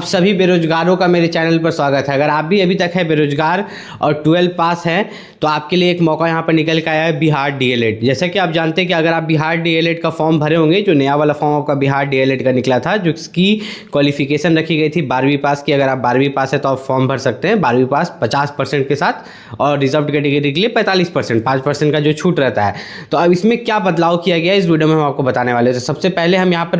आप सभी बेरोजगारों का मेरे चैनल पर स्वागत है। अगर आप भी अभी तक है बेरोजगार और 12 पास हैं तो आपके लिए एक मौका यहाँ पर निकल के आया है, बिहार डीएलएड। जैसा कि आप जानते हैं कि अगर आप बिहार डीएलएड का फॉर्म भरे होंगे, जो नया वाला फॉर्म आपका बिहार डीएलएड का निकला था, जो इसकी क्वालिफिकेशन रखी गई थी 12वीं पास की। अगर आप 12वीं पास है तो आप फॉर्म भर सकते हैं 12वीं पास 50% के साथ, और रिजर्व कैटेगरी के लिए 45%, 5% का जो छूट रहता है। तो अब इसमें क्या बदलाव किया गया है इस वीडियो में हम आपको बताने वाले हैं। तो सबसे पहले हम यहाँ पर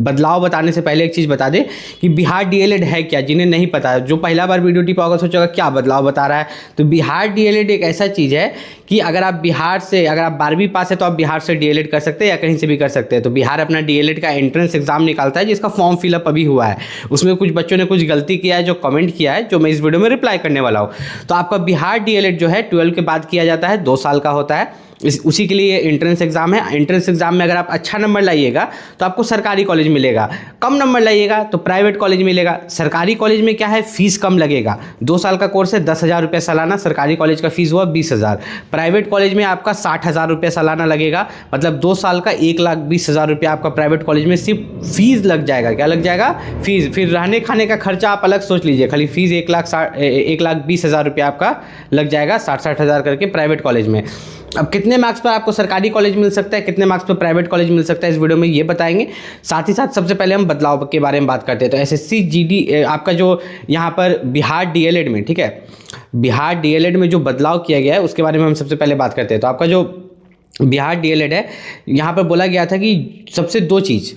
बदलाव बताने से पहले एक चीज़ बता दें कि बिहार डीएलएड है क्या, जिन्हें नहीं पता, जो पहला बार वीडियो टिप होगा सोचेगा क्या बदलाव बता रहा है। तो बिहार डीएलएड एक ऐसा चीज़ है कि अगर आप 12वीं पास है तो आप बिहार से डीएलएड कर सकते हैं या कहीं से भी कर सकते हैं। तो बिहार अपना डीएलएड का एंट्रेंस एग्जाम निकालता है, जिसका फॉर्म फिलअप अभी हुआ है। उसमें कुछ बच्चों ने कुछ गलती किया है, जो कमेंट किया है, जो मैं इस वीडियो में रिप्लाई करने वाला हूँ। तो आपका बिहार डीएलएड जो है 12 के बाद किया जाता है, 2 साल का होता है। उसी के लिए एंट्रेंस एग्जाम है। एंट्रेंस एग्जाम में अगर आप अच्छा नंबर लाइएगा तो आपको सरकारी कॉलेज मिलेगा, कम नंबर लाइएगा तो प्राइवेट कॉलेज मिलेगा। सरकारी कॉलेज में क्या है, फीस कम लगेगा। 2 साल का कोर्स है, 10,000 रुपये सालाना। सरकारी कॉलेज का फीस हुआ 20,000। प्राइवेट कॉलेज में आपका 60,000 रुपये सालाना लगेगा, मतलब 2 साल का 1,20,000 रुपये आपका प्राइवेट कॉलेज में सिर्फ फीस लग जाएगा। क्या लग जाएगा? फीस। फिर रहने खाने का खर्चा आप अलग सोच लीजिए, खाली फीस 1,20,000 रुपये आपका लग जाएगा, 60,000 करके प्राइवेट कॉलेज में। अब कितने मार्क्स पर आपको सरकारी कॉलेज मिल सकता है, कितने मार्क्स पर प्राइवेट कॉलेज मिल सकता है, इस वीडियो में ये बताएंगे। साथ ही साथ सबसे पहले हम बदलाव के बारे में बात करते हैं। तो एसएससी जीडी आपका जो यहाँ पर बिहार डीएलएड में, ठीक है, बिहार डीएलएड में जो बदलाव किया गया है उसके बारे में हम सबसे पहले बात करते हैं। तो आपका जो बिहार डीएलएड है, यहाँ पर बोला गया था कि सबसे 2 चीज़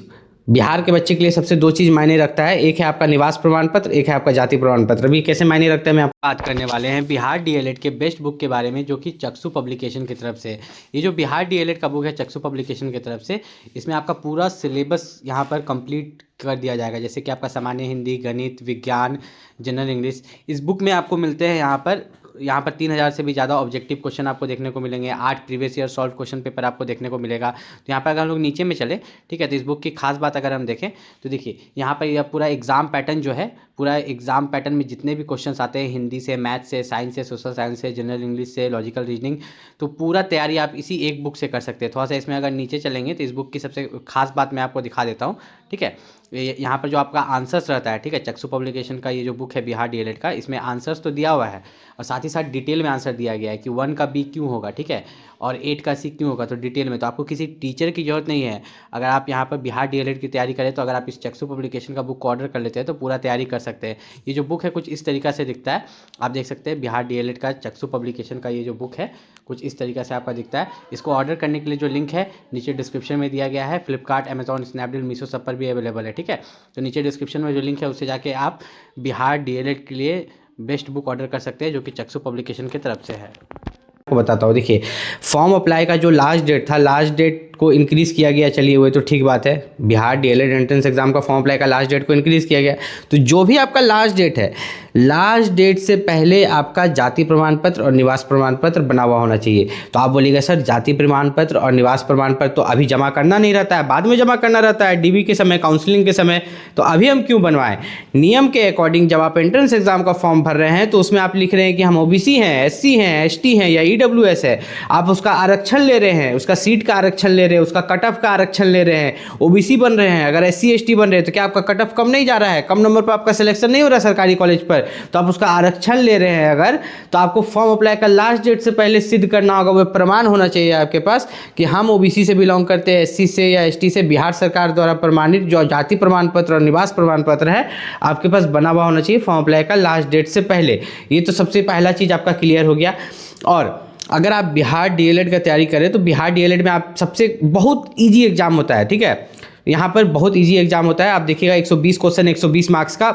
बिहार के बच्चे के लिए, सबसे 2 चीज़ मायने रखता है। एक है आपका निवास प्रमाण पत्र, एक है आपका जाति प्रमाण पत्र। अभी कैसे मायने रखते हैं मैं आपको बात करने वाले हैं बिहार डीएलएड के बेस्ट बुक के बारे में, जो कि चक्षु पब्लिकेशन की तरफ से। ये जो बिहार डीएलएड का बुक है चक्षु पब्लिकेशन की तरफ से, इसमें आपका पूरा सिलेबस यहाँ पर कंप्लीट कर दिया जाएगा। जैसे कि आपका सामान्य हिंदी, गणित, विज्ञान, जनरल इंग्लिश, इस बुक में आपको मिलते हैं। यहाँ पर 3,000 से भी ज़्यादा ऑब्जेक्टिव क्वेश्चन आपको देखने को मिलेंगे। 8 previous year solve question paper आपको देखने को मिलेगा। तो यहाँ पर अगर हम लोग नीचे में चले, ठीक है, तो इस बुक की खास बात अगर हम देखें तो देखिए यहाँ पर यह पूरा एग्जाम पैटर्न जो है, पूरा एग्जाम पैटर्न में जितने भी क्वेश्चंस आते हैं हिंदी से, मैथ से, साइंस से, सोशल साइंस से, जनरल इंग्लिश से, लॉजिकल रीजनिंग, तो पूरा तैयारी आप इसी एक बुक से कर सकते हैं। थोड़ा सा इसमें अगर नीचे चलेंगे तो इस बुक की सबसे खास बात मैं आपको दिखा देता हूँ, ठीक है। यहाँ पर जो आपका आंसर्स रहता है, ठीक है, चक्षु पब्लिकेशन का ये जो बुक है बिहार डीएलएड का, इसमें आंसर्स तो दिया हुआ है और साथ ही साथ डिटेल में आंसर दिया गया है कि 1 का बी क्यों होगा, ठीक है, और 8 का सी क्यों होगा, तो डिटेल में। तो आपको किसी टीचर की जरूरत नहीं है। अगर आप यहाँ पर बिहार डीएलएड की तैयारी करें तो अगर आप इस चक्षु पब्लिकेशन का बुक को ऑर्डर कर लेते हैं तो पूरा तैयारी कर सकते हैं। ये जो बुक है कुछ इस तरीक़ा से दिखता है, आप देख सकते हैं बिहार डीएलएड का चक्षु पब्लिकेशन का ये जो बुक है कुछ इस तरीक़ा से आपका दिखता है। इसको ऑर्डर करने के लिए जो लिंक है नीचे डिस्क्रिप्शन में दिया गया है। फ्लिपकार्ट, अमेजॉन, स्नैपडील, मीशो सब पर भी अवेलेबल है, ठीक है। तो नीचे डिस्क्रिप्शन में जो लिंक है उससे जाके आप बिहार डीएलएड के लिए बेस्ट बुक ऑर्डर कर सकते हैं, जो कि चक्षु पब्लिकेशन की तरफ से है। आपको बताता हूँ, देखिए फॉर्म अप्लाई का जो लास्ट डेट था, लास्ट डेट को इंक्रीज़ किया गया। चलिए वो तो ठीक बात है, बिहार डीएलएड एंट्रेंस एग्जाम का फॉर्म अप्लाई का लास्ट डेट को इंक्रीज़ किया गया। तो जो भी आपका लास्ट डेट है, लास्ट डेट से पहले आपका जाति प्रमाण पत्र और निवास प्रमाण पत्र बना हुआ होना चाहिए। तो आप बोलिएगा सर जाति प्रमाण पत्र और निवास प्रमाण पत्र तो अभी जमा करना नहीं रहता है, बाद में जमा करना रहता है, डीबी के समय, काउंसलिंग के समय, तो अभी हम क्यों बनवाएं? नियम के अकॉर्डिंग जब आप एंट्रेंस एग्जाम का फॉर्म भर रहे हैं तो उसमें आप लिख रहे हैं कि हम ओबीसी हैं, एससी हैं, एसटी हैं या ईडब्ल्यूएस है, आप उसका आरक्षण ले रहे हैं, उसका सीट का आरक्षण ले रहे हैं, उसका कट ऑफ का आरक्षण ले रहे हैं, ओबीसी बन रहे हैं, अगर एससी एसटी बन रहे हैं तो क्या आपका कट ऑफ कम नहीं जा रहा है? कम नंबर पर आपका सिलेक्शन नहीं हो रहा सरकारी कॉलेज पर, तो आप उसका आरक्षण ले रहे हैं अगर, तो आपको फॉर्म अप्लाई का लास्ट डेट से पहले सिद्ध करना होगा, वो प्रमाण होना चाहिए आपके पास कि हम ओबीसी से बिलोंग करते हैं, एससी से या एसटी से, बिहार सरकार द्वारा प्रमाणित जो जाति प्रमाण पत्र और निवास प्रमाण पत्र है आपके पास बना हुआ होना चाहिए फॉर्म अप्लाई का लास्ट डेट से पहले। ये तो सबसे पहला चीज़ आपका क्लियर हो गया। और अगर आप बिहार डीएलएड का तैयारी करें तो बिहार डीएलएड में आप सबसे बहुत ईजी एग्जाम होता है, ठीक है, यहाँ पर बहुत ईजी एग्जाम होता है। आप देखिएगा 120 क्वेश्चन, 120 मार्क्स का,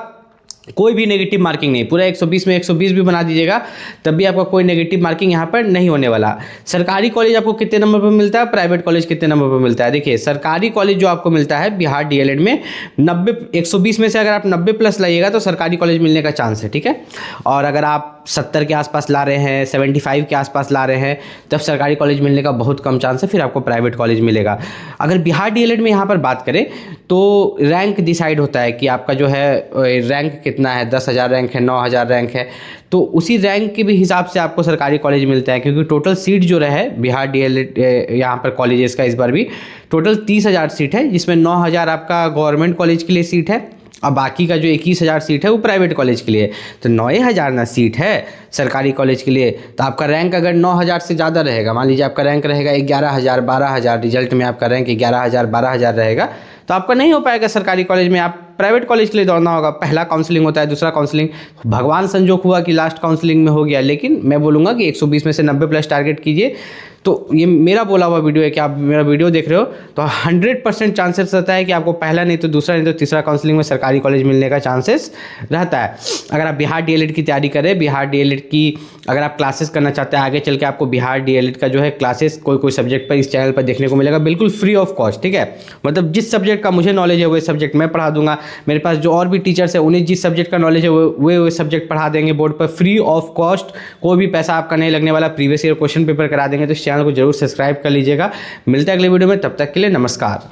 कोई भी नेगेटिव मार्किंग नहीं। पूरा 120 में 120 भी बना दीजिएगा तब भी आपका कोई नेगेटिव मार्किंग यहाँ पर नहीं होने वाला। सरकारी कॉलेज आपको कितने नंबर पर मिलता है, प्राइवेट कॉलेज कितने नंबर पर मिलता है? देखिए सरकारी कॉलेज जो आपको मिलता है बिहार डीएलएड में 90, 120 में से अगर आप 90 प्लस लाइएगा तो सरकारी कॉलेज मिलने का चांस है, ठीक है। और अगर आप 70 के आसपास ला रहे हैं, 75 के आसपास ला रहे हैं, तब सरकारी कॉलेज मिलने का बहुत कम चांस है, फिर आपको प्राइवेट कॉलेज मिलेगा। अगर बिहार डीएलएड में यहाँ पर बात करें तो रैंक डिसाइड होता है कि आपका जो है रैंक कितना है, 10,000 रैंक है, 9,000 रैंक है, तो उसी रैंक के भी हिसाब से आपको सरकारी कॉलेज मिलता है। क्योंकि टोटल सीट जो रहे बिहार डीएलएड यहाँ पर कॉलेजेस का इस बार भी टोटल 30,000 सीट है, जिसमें 9,000 आपका गवर्नमेंट कॉलेज के लिए सीट है और बाकी का जो 21,000 सीट है वो प्राइवेट कॉलेज के लिए। तो 9,000 ना सीट है सरकारी कॉलेज के लिए। तो आपका रैंक अगर 9,000 से ज़्यादा रहेगा, मान लीजिए आपका रैंक रहेगा 11,000 12,000, रिजल्ट में आपका रैंक 11,000 12,000 रहेगा, तो आपका नहीं हो पाएगा सरकारी कॉलेज में, आप प्राइवेट कॉलेज के लिए दौड़ना होगा। पहला काउंसलिंग होता है, दूसरा काउंसलिंग, भगवान संजोग हुआ कि लास्ट काउंसलिंग में हो गया, लेकिन मैं बोलूँगा कि 120 में से 90 प्लस टारगेट कीजिए। तो ये मेरा बोला हुआ वीडियो है कि आप मेरा वीडियो देख रहे हो तो 100% चांसेस रहता है कि आपको पहला नहीं तो दूसरा नहीं तो तीसरा काउंसलिंग में सरकारी कॉलेज मिलने का चांसेस रहता है। अगर आप बिहार डीएलएड की तैयारी करें, बिहार डीएलएड की अगर आप क्लासेस करना चाहते हैं, आगे चल के आपको बिहार डीएलएड का जो है क्लासेस कोई सब्जेक्ट पर इस चैनल पर देखने को मिलेगा, बिल्कुल फ्री ऑफ कॉस्ट, ठीक है। मतलब जिस सब्जेक्ट का मुझे नॉलेज है वो सब्जेक्ट मैं पढ़ा दूंगा, मेरे पास जो और भी टीचर्स है उन्हें जिस सब्जेक्ट का नॉलेज है वो सब्जेक्ट पढ़ा देंगे बोर्ड पर फ्री ऑफ कॉस्ट, कोई भी पैसा आपका नहीं लगने वाला, प्रीवियस ईयर क्वेश्चन पेपर करा देंगे। तो इस चैनल को जरूर सब्सक्राइब कर लीजिएगा। मिलते हैं अगले वीडियो में, तब तक के लिए नमस्कार।